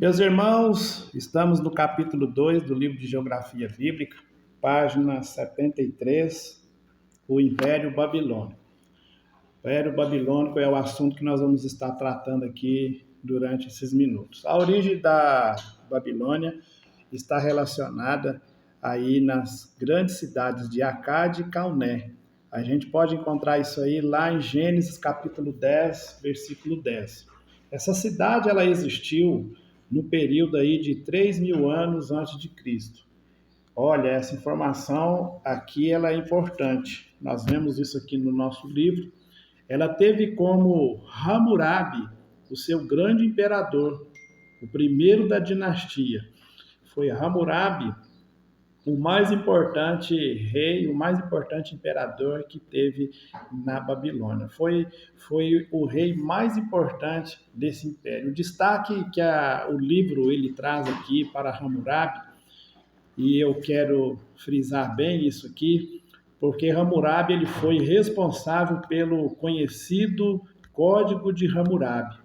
Meus irmãos, estamos no capítulo 2 do livro de Geografia Bíblica, página 73, o Império Babilônico. O Império Babilônico é o assunto que nós vamos estar tratando aqui durante esses minutos. A origem da Babilônia está relacionada aí nas grandes cidades de Acade e Calné. A gente pode encontrar isso aí lá em Gênesis capítulo 10, versículo 10. Essa cidade ela existiu no período aí de 3.000 anos antes de Cristo. Olha, essa informação aqui ela é importante. Nós vemos isso aqui no nosso livro. Ela teve como Hammurabi o seu grande imperador, o primeiro da dinastia. Foi Hammurabi o mais importante rei, o mais importante imperador que teve na Babilônia. Foi o rei mais importante desse império. O destaque que o livro ele traz aqui para Hammurabi, e eu quero frisar bem isso aqui, porque Hammurabi ele foi responsável pelo conhecido Código de Hammurabi.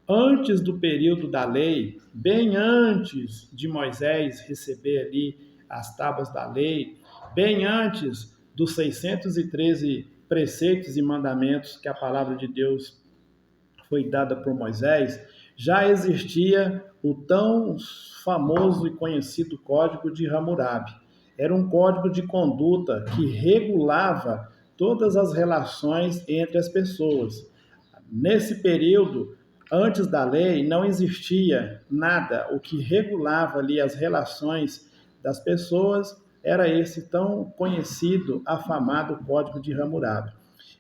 Antes do período da lei, bem antes de Moisés receber ali as tábuas da lei, bem antes dos 613 preceitos e mandamentos que a palavra de Deus foi dada por Moisés, já existia o tão famoso e conhecido Código de Hammurabi. Era um código de conduta que regulava todas as relações entre as pessoas. Nesse período, antes da lei, não existia nada. O que regulava ali as relações das pessoas era esse tão conhecido, afamado Código de Hammurabi.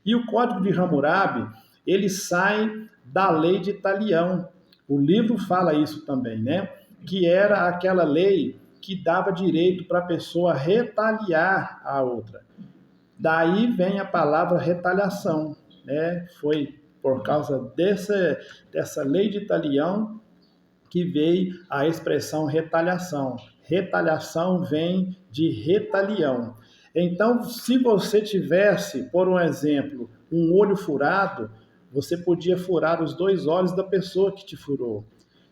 E o Código de Hammurabi, ele sai da lei de Talião. O livro fala isso também, né? Que era aquela lei que dava direito para a pessoa retaliar a outra. Daí vem a palavra retaliação, né? Foi por causa dessa lei de Talião que veio a expressão retaliação. Retaliação vem de retalião. Então, se você tivesse, por um exemplo, um olho furado, você podia furar os dois olhos da pessoa que te furou.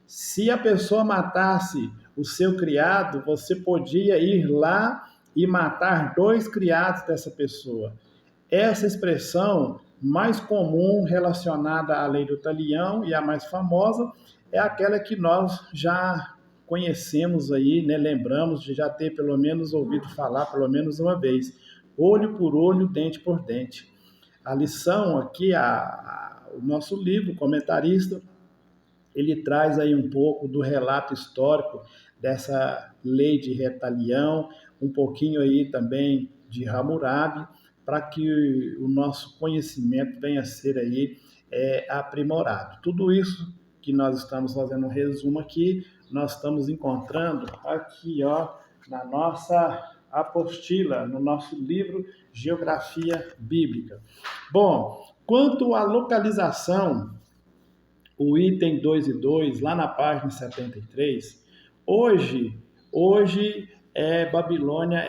Se a pessoa matasse o seu criado, você podia ir lá e matar dois criados dessa pessoa. Essa expressão mais comum relacionada à lei do talião e a mais famosa é aquela que nós já conhecemos aí, né? Lembramos de já ter pelo menos ouvido falar pelo menos uma vez. Olho por olho, dente por dente. A lição aqui, o nosso livro, o comentarista, ele traz aí um pouco do relato histórico dessa lei de retalião, um pouquinho aí também de Hammurabi, para que o nosso conhecimento venha a ser aí aprimorado. Tudo isso que nós estamos fazendo um resumo aqui, nós estamos encontrando aqui, ó, na nossa apostila, no nosso livro Geografia Bíblica. Bom, quanto à localização, o item 2 e 2, lá na página 73, hoje Babilônia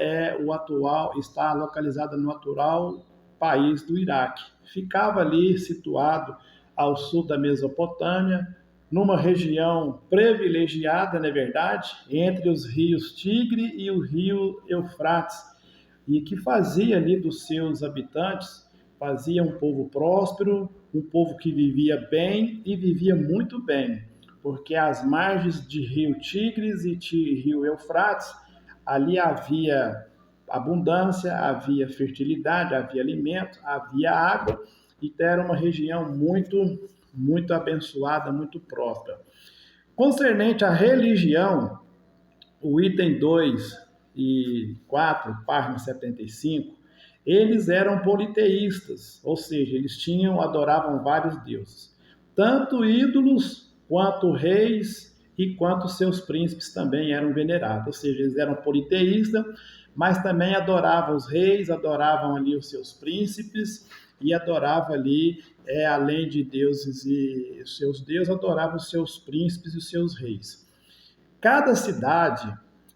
está localizada no atual país do Iraque. Ficava ali situado ao sul da Mesopotâmia, numa região privilegiada, na verdade, entre os rios Tigre e o rio Eufrates, e que fazia ali dos seus habitantes, fazia um povo próspero, um povo que vivia bem e vivia muito bem, porque às margens de rio Tigres e de rio Eufrates, ali havia abundância, havia fertilidade, havia alimento, havia água, então era uma região muito abençoada, muito próspera. Concernente à religião, o item 2 e 4, página 75, eles eram politeístas, ou seja, eles adoravam vários deuses, tanto ídolos quanto reis e quanto seus príncipes também eram venerados, ou seja, eles eram politeístas, mas também adoravam os reis, adoravam ali os seus príncipes e adoravam ali, além de deuses e os seus deuses, adoravam os seus príncipes e os seus reis. Cada cidade,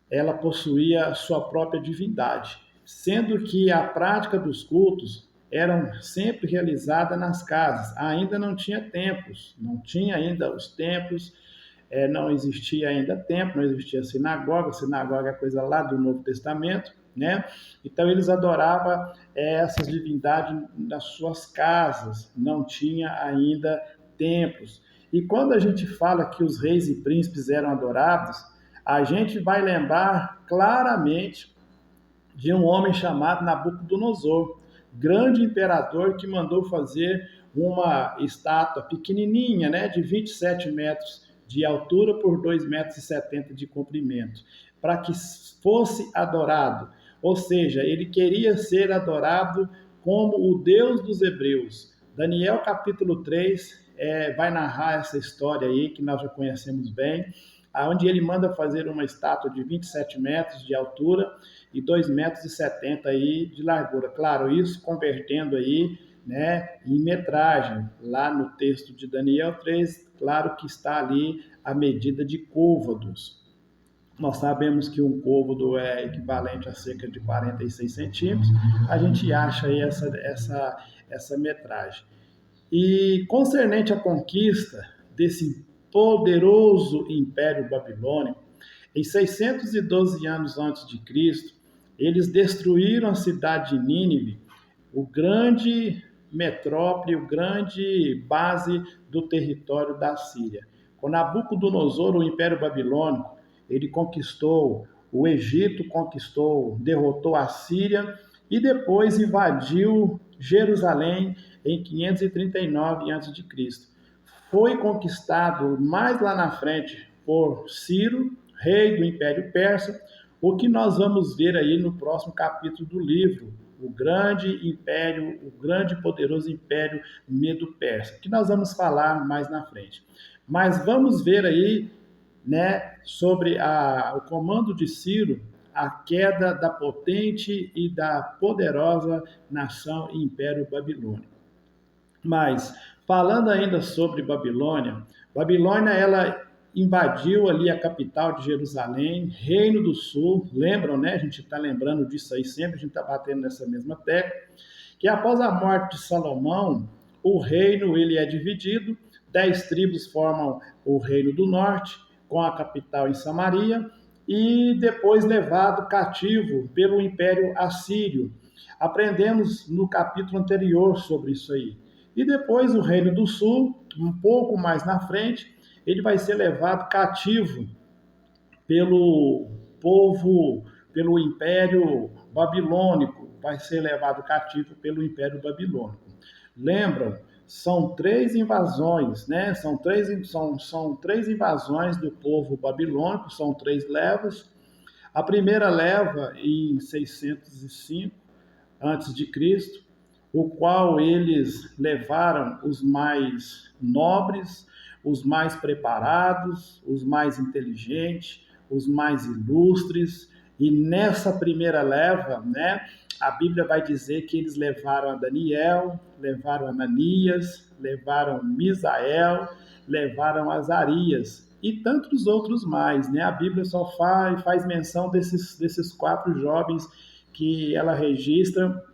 ela possuía sua própria divindade, sendo que a prática dos cultos eram sempre realizada nas casas. Ainda não tinha templos, não tinha ainda os templos, não existia ainda templo, não existia sinagoga é coisa lá do Novo Testamento, né? Então eles adoravam essas divindades nas suas casas, não tinha ainda templos. E quando a gente fala que os reis e príncipes eram adorados, a gente vai lembrar claramente de um homem chamado Nabucodonosor, grande imperador que mandou fazer uma estátua pequenininha, né, de 27 metros de altura por 2,70 metros de comprimento, para que fosse adorado. Ou seja, ele queria ser adorado como o Deus dos hebreus. Daniel capítulo 3 vai narrar essa história aí, que nós já conhecemos bem, onde ele manda fazer uma estátua de 27 metros de altura e 2,70 metros aí de largura. Claro, isso convertendo aí, né, em metragem. Lá no texto de Daniel 3, claro que está ali a medida de côvados. Nós sabemos que um côvado é equivalente a cerca de 46 centímetros. A gente acha aí essa metragem. E concernente à conquista desse poderoso Império Babilônico, em 612 anos antes de Cristo, eles destruíram a cidade de Nínive, o grande metrópole, o grande base do território da Síria. Com Nabucodonosor, o Império Babilônico, ele conquistou o Egito, derrotou a Síria e depois invadiu Jerusalém em 539 a.C. Foi conquistado mais lá na frente por Ciro, rei do Império Persa, o que nós vamos ver aí no próximo capítulo do livro, o grande império, o grande e poderoso império Medo-Persa, que nós vamos falar mais na frente. Mas vamos ver aí, né, sobre o comando de Ciro, a queda da potente e da poderosa nação e Império Babilônico. Mas, falando ainda sobre Babilônia, ela invadiu ali a capital de Jerusalém, Reino do Sul, lembram, né? A gente está lembrando disso aí sempre, a gente está batendo nessa mesma tecla, que após a morte de Salomão, o reino ele é dividido, 10 tribos formam o Reino do Norte, com a capital em Samaria, e depois levado cativo pelo Império Assírio. Aprendemos no capítulo anterior sobre isso aí. E depois o Reino do Sul, um pouco mais na frente, ele vai ser levado cativo pelo povo, pelo Império Babilônico, vai ser levado cativo pelo Império Babilônico. Lembram? São 3 invasões, né? São três invasões do povo babilônico, são 3 levas. A primeira leva em 605 a.C., o qual eles levaram os mais nobres, os mais preparados, os mais inteligentes, os mais ilustres, e nessa primeira leva, né, a Bíblia vai dizer que eles levaram a Daniel, levaram a Ananias, levaram Misael, levaram Azarias e tantos outros mais, né? A Bíblia só faz menção desses 4 jovens que ela registra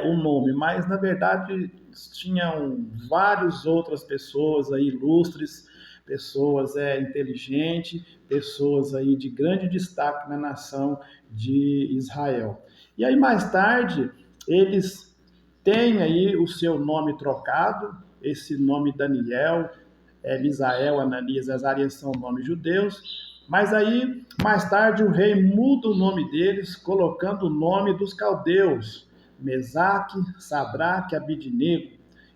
o nome, mas na verdade tinham várias outras pessoas aí ilustres, pessoas inteligentes, pessoas aí de grande destaque na nação de Israel. E aí mais tarde eles têm aí o seu nome trocado, esse nome Daniel, Misael, Ananias, Azarias são nomes judeus, mas aí mais tarde o rei muda o nome deles, colocando o nome dos caldeus, Mesaque, Sadraque, Abidnego.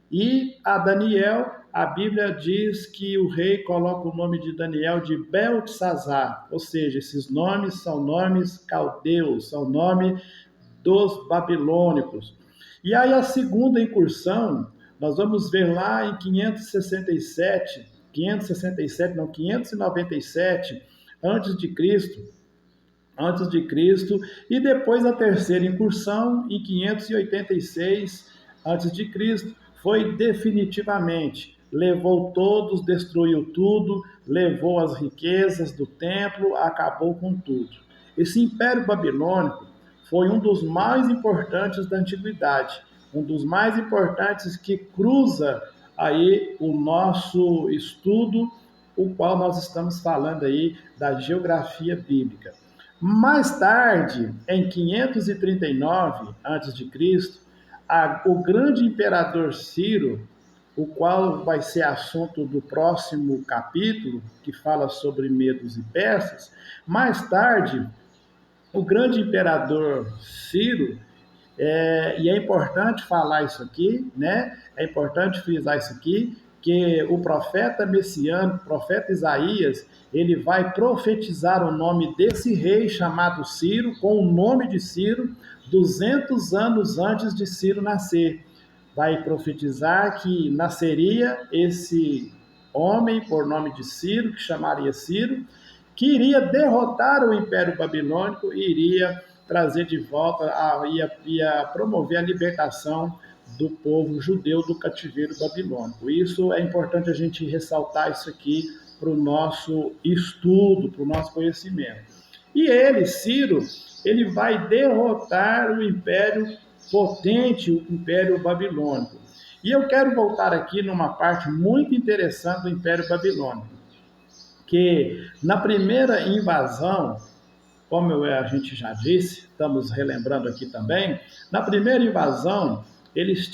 E a Daniel, a Bíblia diz que o rei coloca o nome de Daniel de Beltesazar, ou seja, esses nomes são nomes caldeus, são nomes dos babilônicos. E aí a segunda incursão, nós vamos ver lá em 597 antes de Cristo, e depois a terceira incursão em 586 antes de Cristo, foi definitivamente, levou todos, destruiu tudo, levou as riquezas do templo, acabou com tudo. Esse Império Babilônico foi um dos mais importantes da antiguidade, um dos mais importantes que cruza aí o nosso estudo o qual nós estamos falando aí da geografia bíblica. Mais tarde, em 539 a.C., o grande imperador Ciro, o qual vai ser assunto do próximo capítulo, que fala sobre medos e persas, mais tarde, o grande imperador Ciro, e é importante falar isso aqui, né? É importante frisar isso aqui, que o profeta messiânico, o profeta Isaías, ele vai profetizar o nome desse rei chamado Ciro, com o nome de Ciro, 200 anos antes de Ciro nascer. Vai profetizar que nasceria esse homem por nome de Ciro, que chamaria Ciro, que iria derrotar o Império Babilônico e iria trazer de volta, ia promover a libertação do povo judeu do cativeiro babilônico. Isso é importante a gente ressaltar isso aqui para o nosso estudo, para o nosso conhecimento. E ele, Ciro, ele vai derrotar o império potente, o Império Babilônico. E eu quero voltar aqui numa parte muito interessante do Império Babilônico, que na primeira invasão, como a gente já disse, estamos relembrando aqui também, na primeira invasão, eles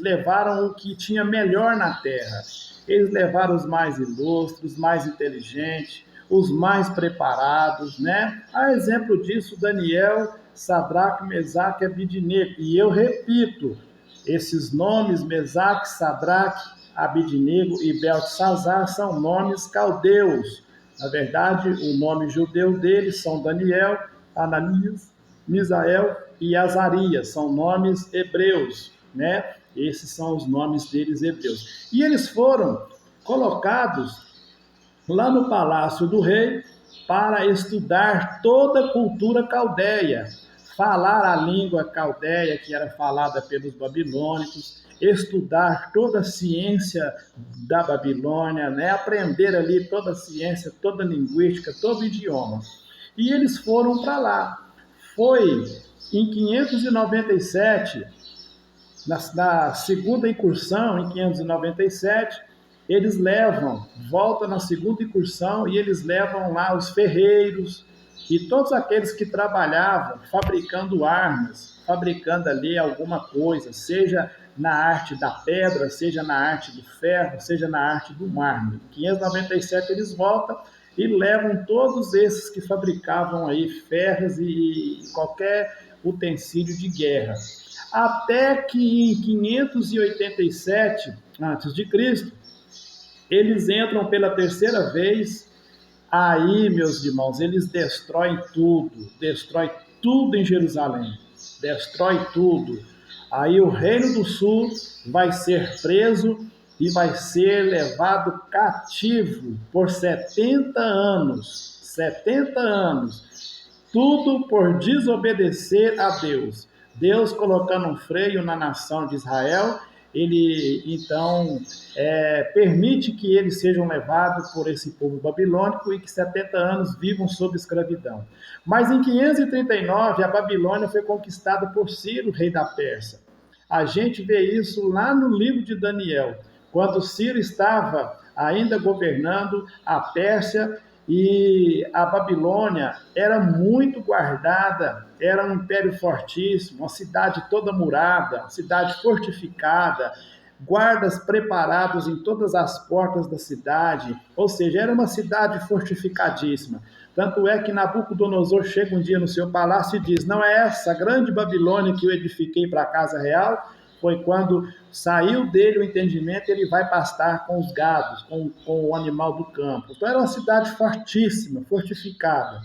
levaram o que tinha melhor na terra. Eles levaram os mais ilustres, os mais inteligentes, os mais preparados, né? A exemplo disso, Daniel, Sadraque, Mesaque e Abidnego. E eu repito, esses nomes, Mesaque, Sadraque, Abidnego e Beltesazar, são nomes caldeus. Na verdade, o nome judeu deles são Daniel, Ananias, Misael e Azarias, são nomes hebreus, né? Esses são os nomes deles hebreus. E eles foram colocados lá no palácio do rei para estudar toda a cultura caldeia, falar a língua caldeia que era falada pelos babilônicos, estudar toda a ciência da Babilônia, né? Aprender ali toda a ciência, toda a linguística, todo o idioma. E eles foram para lá. Foi em 597, na segunda incursão, em 597, eles voltam na segunda incursão e eles levam lá os ferreiros e todos aqueles que trabalhavam fabricando armas, fabricando ali alguma coisa, seja na arte da pedra, seja na arte do ferro, seja na arte do mármore. Em 597 eles voltam e levam todos esses que fabricavam aí ferros e qualquer utensílio de guerra. Até que em 587 a.C., eles entram pela terceira vez. Aí, meus irmãos, eles destroem tudo em Jerusalém, destrói tudo. Aí o Reino do Sul vai ser preso e vai ser levado cativo por 70 anos. 70 anos. Tudo por desobedecer a Deus. Deus colocando um freio na nação de Israel, ele então permite que eles sejam levados por esse povo babilônico e que 70 anos vivam sob escravidão. Mas em 539, a Babilônia foi conquistada por Ciro, rei da Pérsia. A gente vê isso lá no livro de Daniel, quando Ciro estava ainda governando a Pérsia, e a Babilônia era muito guardada, era um império fortíssimo, uma cidade toda murada, uma cidade fortificada, guardas preparados em todas as portas da cidade, ou seja, era uma cidade fortificadíssima. Tanto é que Nabucodonosor chega um dia no seu palácio e diz: não é essa grande Babilônia que eu edifiquei para a casa real? Foi quando saiu dele o entendimento, ele vai pastar com os gados, com o animal do campo. Então era uma cidade fortíssima, fortificada.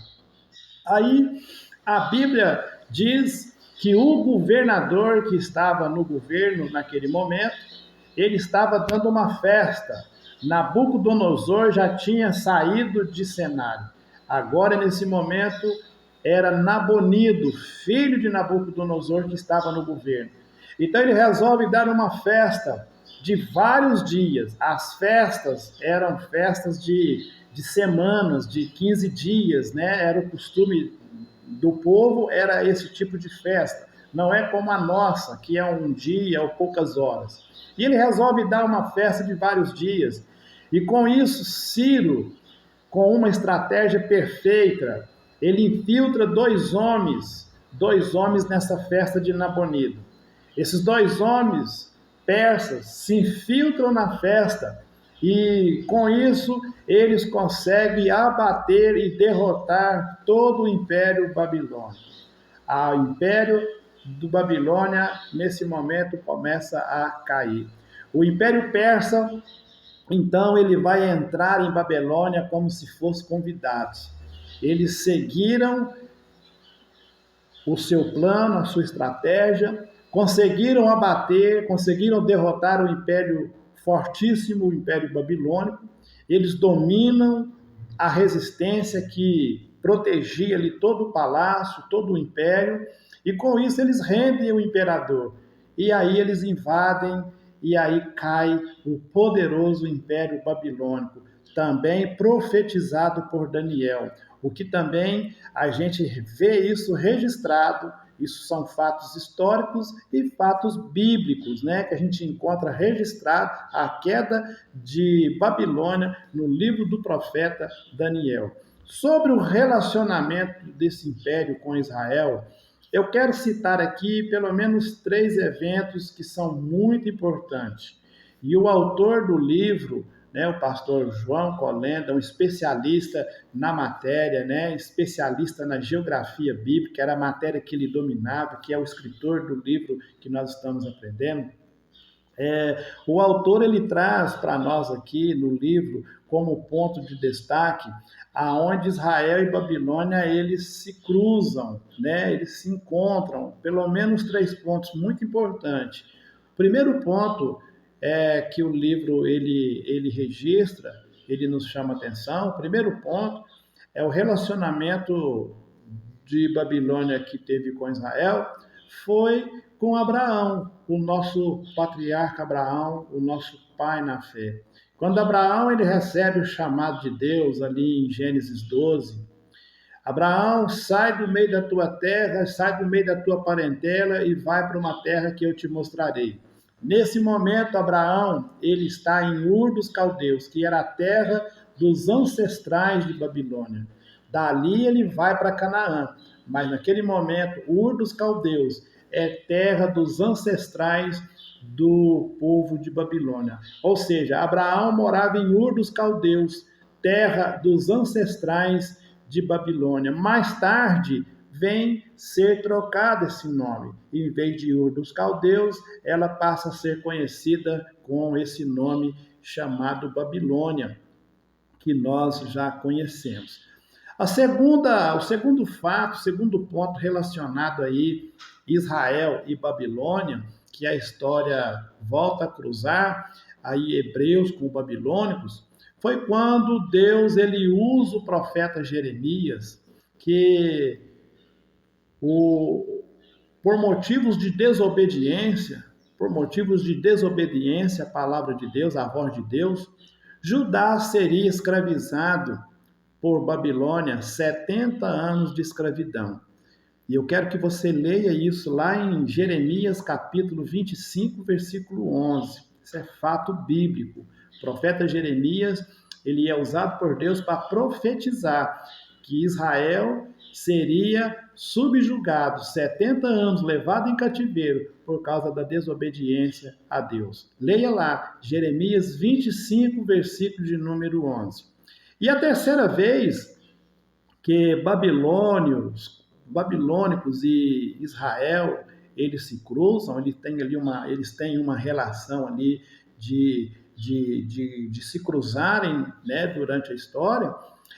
Aí a Bíblia diz que o governador que estava no governo naquele momento, ele estava dando uma festa. Nabucodonosor já tinha saído de cenário. Agora, nesse momento, era Nabonido, filho de Nabucodonosor, que estava no governo. Então ele resolve dar uma festa de vários dias. As festas eram festas de semanas, de 15 dias, né? Era o costume do povo, era esse tipo de festa. Não é como a nossa, que é um dia ou poucas horas. E ele resolve dar uma festa de vários dias. E com isso, Ciro, com uma estratégia perfeita, ele infiltra dois homens nessa festa de Nabonido. Esses dois homens persas se infiltram na festa e com isso eles conseguem abater e derrotar todo o Império Babilônico. O Império do Babilônia nesse momento começa a cair. O Império Persa, então, ele vai entrar em Babilônia como se fosse convidado. Eles seguiram o seu plano, a sua estratégia, conseguiram abater, conseguiram derrotar o império fortíssimo, o Império Babilônico. Eles dominam a resistência que protegia ali todo o palácio, todo o império, e com isso eles rendem o imperador. E aí eles invadem, e aí cai o poderoso Império Babilônico, também profetizado por Daniel. O que também a gente vê isso registrado, isso são fatos históricos e fatos bíblicos, né? Que a gente encontra registrado a queda de Babilônia no livro do profeta Daniel. Sobre o relacionamento desse império com Israel, eu quero citar aqui pelo menos 3 eventos que são muito importantes. E o autor do livro, né, o pastor João Colenda, um especialista na matéria, né, especialista na geografia bíblica, era a matéria que ele dominava, que é o escritor do livro que nós estamos aprendendo. O autor ele traz para nós aqui no livro como ponto de destaque aonde Israel e Babilônia eles se cruzam, né? Eles se encontram, pelo menos 3 pontos muito importantes. O primeiro ponto é que o livro ele registra, ele nos chama atenção. O primeiro ponto é o relacionamento de Babilônia que teve com Israel, foi com Abraão, o nosso patriarca Abraão, o nosso pai na fé. Quando Abraão ele recebe o chamado de Deus ali em Gênesis 12, Abraão, sai do meio da tua terra, sai do meio da tua parentela e vai para uma terra que eu te mostrarei. Nesse momento, Abraão, ele está em Ur dos Caldeus, que era a terra dos ancestrais de Babilônia. Dali ele vai para Canaã, mas naquele momento, Ur dos Caldeus é terra dos ancestrais do povo de Babilônia. Ou seja, Abraão morava em Ur dos Caldeus, terra dos ancestrais de Babilônia. Mais tarde, vem ser trocado esse nome. Em vez de Ur dos Caldeus, ela passa a ser conhecida com esse nome chamado Babilônia, que nós já conhecemos. O segundo fato, o segundo ponto relacionado aí Israel e Babilônia, que a história volta a cruzar aí hebreus com babilônicos, foi quando Deus ele usa o profeta Jeremias, que por motivos de desobediência à palavra de Deus, à voz de Deus, Judá seria escravizado por Babilônia, 70 anos de escravidão. E eu quero que você leia isso lá em Jeremias capítulo 25, versículo 11. Isso é fato bíblico. O profeta Jeremias, ele é usado por Deus para profetizar que Israel seria subjugado, 70 anos levado em cativeiro por causa da desobediência a Deus. Leia lá, Jeremias 25, versículo de número 11. E a terceira vez que babilônicos e Israel, eles se cruzam, eles têm uma relação ali de se cruzarem, né, durante a história,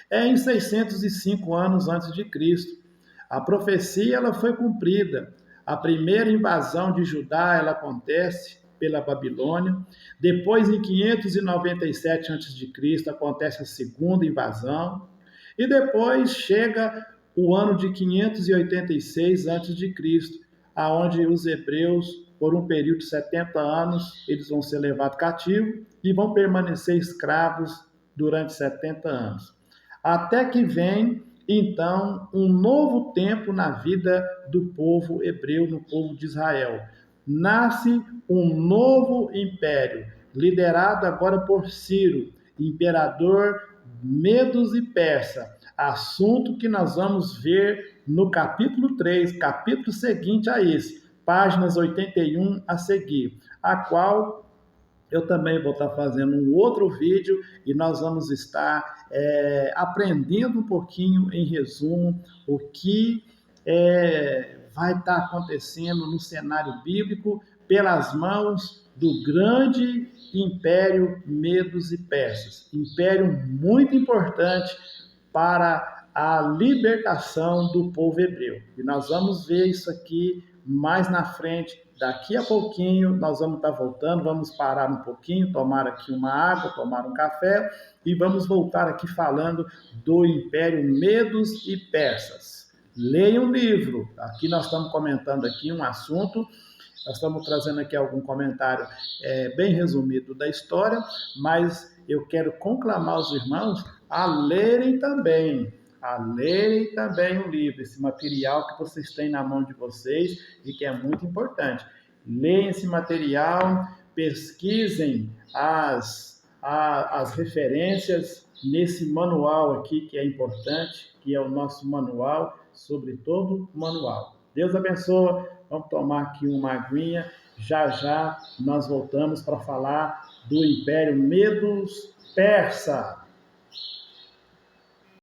é em 605 anos antes de Cristo. A profecia ela foi cumprida. A primeira invasão de Judá ela acontece pela Babilônia. Depois, em 597 a.C., acontece a segunda invasão. E depois chega o ano de 586 a.C., aonde os hebreus, por um período de 70 anos, eles vão ser levados cativos e vão permanecer escravos durante 70 anos. Até que vem, então, um novo tempo na vida do povo hebreu, no povo de Israel. nasce um novo império, liderado agora por Ciro, imperador Medos e Persa, assunto que nós vamos ver no capítulo 3, capítulo seguinte a esse, páginas 81 a seguir, a qual eu também vou estar fazendo um outro vídeo e nós vamos estar aprendendo um pouquinho, em resumo, o que vai estar acontecendo no cenário bíblico pelas mãos do grande Império Medos e Persas. Império muito importante para a libertação do povo hebreu. E nós vamos ver isso aqui mais na frente. Daqui a pouquinho nós vamos estar voltando, vamos parar um pouquinho, tomar aqui uma água, tomar um café e vamos voltar aqui falando do Império Medos e Persas. Leia um livro. Aqui nós estamos comentando aqui um assunto, nós estamos trazendo aqui algum comentário bem resumido da história, mas eu quero conclamar os irmãos a lerem também o livro, esse material que vocês têm na mão de vocês e que é muito importante. Leiam esse material, pesquisem as referências nesse manual aqui que é importante, que é o nosso manual, sobre todo o manual. Deus abençoe, vamos tomar aqui uma aguinha, já nós voltamos para falar do Império Medos Persa.